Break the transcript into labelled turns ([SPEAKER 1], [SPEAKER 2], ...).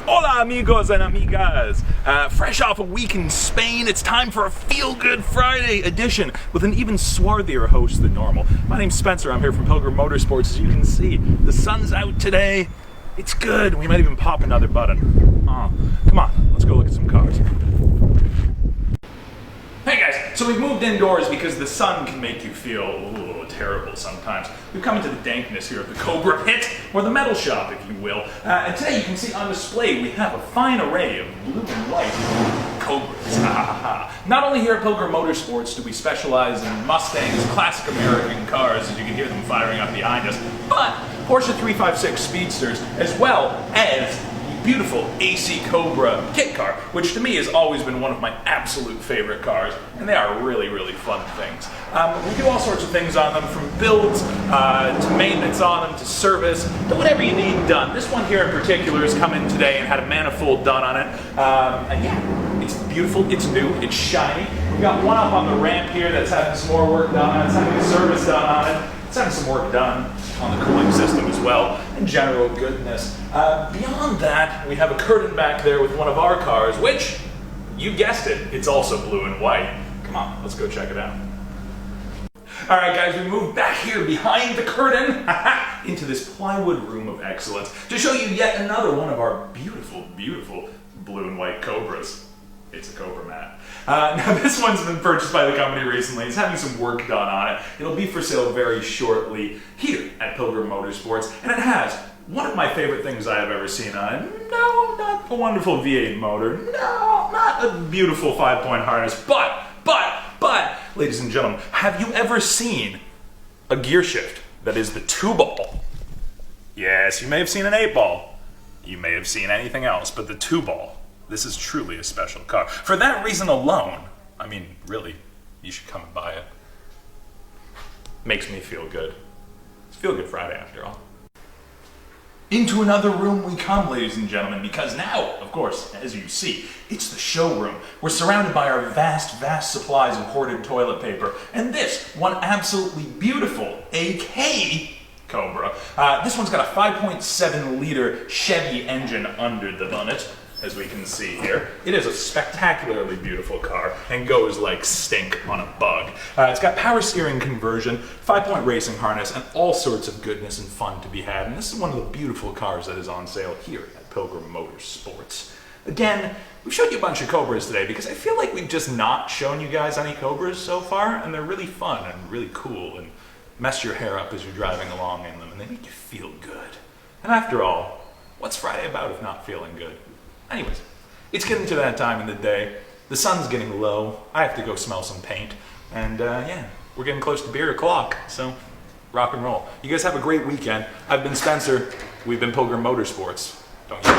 [SPEAKER 1] Hola amigos and amigas! Fresh off a week in Spain, it's time for a Feel Good Friday edition with an even swarthier host than normal. My name's Spencer, I'm here from Pilgrim Motorsports. As you can see, the sun's out today. It's good, we might even pop another button. Come on, let's go look at some cars. Hey guys, so we've moved indoors because the sun can make you feel terrible sometimes. We've come into the dankness here at the Cobra Pit, or the metal shop if you will. And today you can see on display we have a fine array of blue and white Cobras. Not only here at Pilgrim Motorsports do we specialize in Mustangs, classic American cars, as you can hear them firing up behind us, but Porsche 356 Speedsters, as well as beautiful AC Cobra kit car, which to me has always been one of my absolute favorite cars, and they are really, really fun things. We do all sorts of things on them, from builds to maintenance on them, to service, to whatever you need done. This one here in particular has come in today and had a manifold done on it, and yeah, it's beautiful, it's new, it's shiny. We've got one up on the ramp here that's having some more work done on it, it's having a service done on it. It's having some work done on the cooling system as well, and general goodness. Beyond that, we have a curtain back there with one of our cars, which, you guessed it, it's also blue and white. Come on, let's go check it out. Alright guys, we moved back here behind the curtain into this plywood room of excellence to show you yet another one of our beautiful, beautiful blue and white Cobras. It's a Cobra Mat. Now this one's been purchased by the company recently. It's having some work done on it. It'll be for sale very shortly here at Pilgrim Motorsports, and it has one of my favorite things I have ever seen on it. No, not a wonderful V8 motor. No, not a beautiful 5-point harness. But, ladies and gentlemen, have you ever seen a gear shift that is the 2-ball? Yes, you may have seen an 8-ball. You may have seen anything else, but the 2-ball. This is truly a special car. For that reason alone, I mean, really, you should come and buy it. Makes me feel good. It's Feel Good Friday after all. Into another room we come, ladies and gentlemen, because now, of course, as you see, it's the showroom. We're surrounded by our vast, vast supplies of hoarded toilet paper, and this one absolutely beautiful AK Cobra. This one's got a 5.7 liter Chevy engine under the bonnet. As we can see here, it is a spectacularly beautiful car and goes like stink on a bug. It's got power steering conversion, 5-point racing harness, and all sorts of goodness and fun to be had. And this is one of the beautiful cars that is on sale here at Pilgrim Motorsports. Again, we've showed you a bunch of Cobras today because I feel like we've just not shown you guys any Cobras so far, and they're really fun and really cool and mess your hair up as you're driving along in them, and they make you feel good. And after all, what's Friday about if not feeling good? Anyways, it's getting to that time in the day. The sun's getting low. I have to go smell some paint. And yeah, we're getting close to beer o'clock, so rock and roll. You guys have a great weekend. I've been Spencer. We've been Pilgrim Motorsports. Don't you?